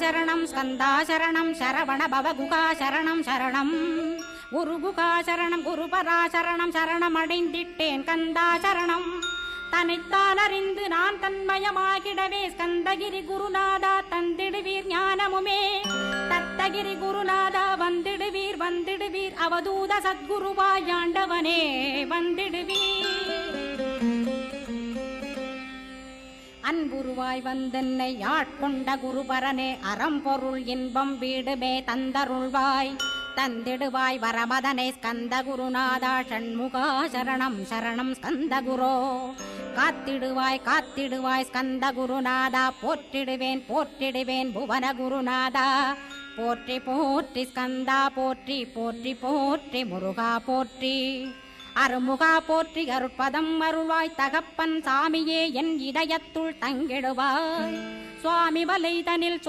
சரணம் ஸ்கந்தா சரணம் சரவண பவகுகா சரணம் சரணம் குருகுகா சரணம் குருபரா சரணம் சரணமடைந்திட்டேன் கந்தா சரணம் தன்னைத்தான் அறிந்து நான் தன்மயமாகிடவே ஸ்கந்தகிரி குருநாதா தந்திடுவீர் ஞானமுமே தத்தகிரி குருநாதா வந்திடுவீர் வந்திடுவீர் அவதூத சத்குருவாயாண்டவனே வந்திடுவீர் அன்புருவாய் வந்தென்னை ஆட்கொண்ட குருபரனே அறம்பொருள் இன்பம் வீடுமே தந்தருள்வாய் தந்திடுவாய் வரமதனை ஸ்கந்த குருநாதா ஷண்முகா சரணம் சரணம் ஸ்கந்த குரோ காத்திடுவாய் காத்திடுவாய் ஸ்கந்த குருநாதா போற்றிடுவேன் போற்றிடுவேன் புவன குருநாதா போற்றி போற்றி ஸ்கந்தா போற்றி போற்றி போற்றி முருகா போற்றி அருமுகா போற்றி அருட்பதம் அருள்வாய் தகப்பன் சாமியே என் இதயத்துள் தங்கிடுவாய் சுவாமி வலைதனில்